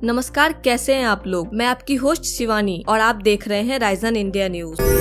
नमस्कार, कैसे हैं आप लोग। मैं आपकी होस्ट शिवानी और आप देख रहे हैं राइजन इंडिया न्यूज।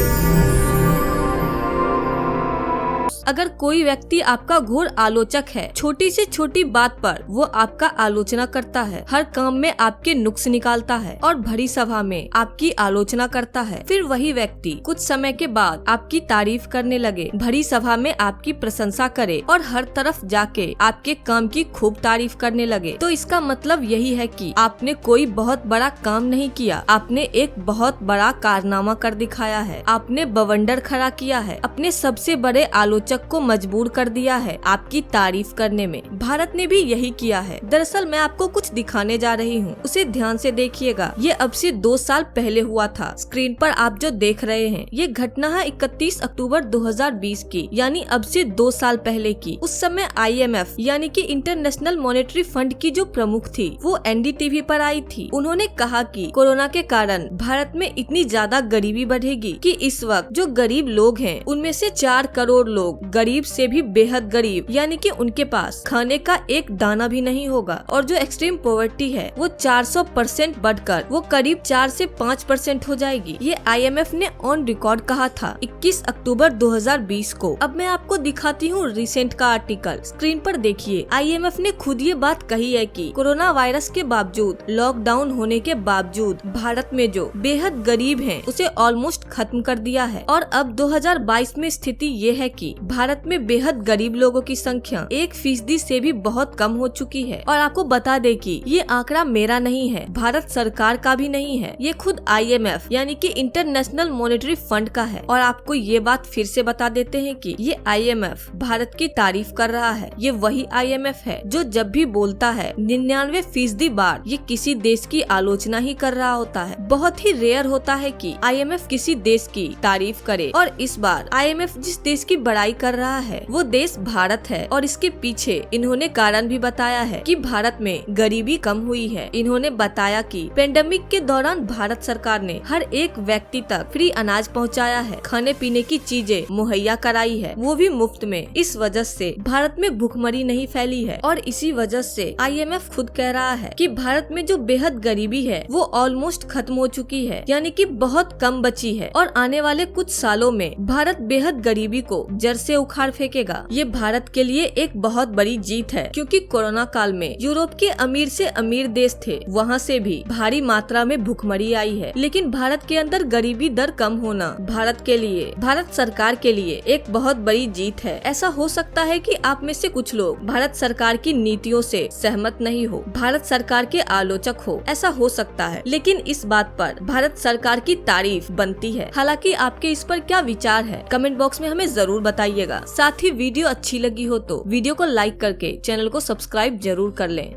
अगर कोई व्यक्ति आपका घोर आलोचक है, छोटी से छोटी बात पर वो आपका आलोचना करता है, हर काम में आपके नुक्स निकालता है और भरी सभा में आपकी आलोचना करता है, फिर वही व्यक्ति कुछ समय के बाद आपकी तारीफ करने लगे, भरी सभा में आपकी प्रशंसा करे और हर तरफ जाके आपके काम की खूब तारीफ करने लगे, तो इसका मतलब यही है कि आपने कोई बहुत बड़ा काम नहीं किया, आपने एक बहुत बड़ा कारनामा कर दिखाया है, आपने बवंडर खड़ा किया है, अपने सबसे बड़े आलोचक को मजबूर कर दिया है आपकी तारीफ करने में। भारत ने भी यही किया है। दरअसल मैं आपको कुछ दिखाने जा रही हूँ, उसे ध्यान से देखिएगा। ये अब से 2 साल पहले हुआ था। स्क्रीन पर आप जो देख रहे हैं ये घटना है 31 अक्टूबर 2020 की, यानी अब से 2 साल पहले की। उस समय IMF यानी कि इंटरनेशनल मॉनेटरी फंड की जो प्रमुख थी वो NDTV पर आई थी। उन्होंने कहा कि कोरोना के कारण भारत में इतनी ज्यादा गरीबी बढ़ेगी कि इस वक्त जो गरीब लोग हैं उनमें से 4 करोड़ लोग गरीब से भी बेहद गरीब, यानी कि उनके पास खाने का एक दाना भी नहीं होगा, और जो एक्सट्रीम पॉवर्टी है वो 400% बढ़कर वो करीब 4 से 5% हो जाएगी। ये IMF ने ऑन रिकॉर्ड कहा था 21 अक्टूबर 2020 को। अब मैं आपको दिखाती हूँ रिसेंट का आर्टिकल। स्क्रीन पर देखिए, IMF ने खुद ये बात कही है कि कोरोना वायरस के बावजूद, लॉकडाउन होने के बावजूद भारत में जो बेहद गरीब हैं उसे ऑलमोस्ट खत्म कर दिया है। और अब 2022 में स्थिति ये है कि भारत में बेहद गरीब लोगों की संख्या 1% से भी बहुत कम हो चुकी है। और आपको बता दे कि ये आंकड़ा मेरा नहीं है, भारत सरकार का भी नहीं है, ये खुद IMF यानी कि इंटरनेशनल मॉनेटरी फंड का है। और आपको ये बात फिर से बता देते हैं कि ये IMF भारत की तारीफ कर रहा है। ये वही IMF है जो जब भी बोलता है 99% बार ये किसी देश की आलोचना ही कर रहा होता है। बहुत ही रेयर होता है कि IMF किसी देश की तारीफ करे, और इस बार IMF जिस देश की बड़ाई कर रहा है वो देश भारत है। और इसके पीछे इन्होंने कारण भी बताया है कि भारत में गरीबी कम हुई है। इन्होंने बताया कि पेंडेमिक के दौरान भारत सरकार ने हर एक व्यक्ति तक फ्री अनाज पहुंचाया है, खाने पीने की चीजें मुहैया कराई है, वो भी मुफ्त में। इस वजह से भारत में भूखमरी नहीं फैली है। और इसी वजह से IMF खुद कह रहा है कि भारत में जो बेहद गरीबी है वो ऑलमोस्ट खत्म हो चुकी है, यानी कि बहुत कम बची है। और आने वाले कुछ सालों में भारत बेहद गरीबी को जड़ से उखाड़ फेंकेगा। ये भारत के लिए एक बहुत बड़ी जीत है, क्योंकि कोरोना काल में यूरोप के अमीर से अमीर देश थे, वहाँ से भी भारी मात्रा में भूखमरी आई है। लेकिन भारत के अंदर गरीबी दर कम होना भारत के लिए, भारत सरकार के लिए एक बहुत बड़ी जीत है। ऐसा हो सकता है कि आप में से कुछ लोग भारत सरकार की नीतियों से सहमत नहीं हो, भारत सरकार के आलोचक हो, ऐसा हो सकता है। लेकिन इस बात पर भारत सरकार की तारीफ बनती है। हालांकि आपके इस पर क्या विचार है, कमेंट बॉक्स में हमें जरूर बताइएगा। साथ ही वीडियो अच्छी लगी हो तो वीडियो को लाइक करके चैनल को सब्सक्राइब जरूर कर लें।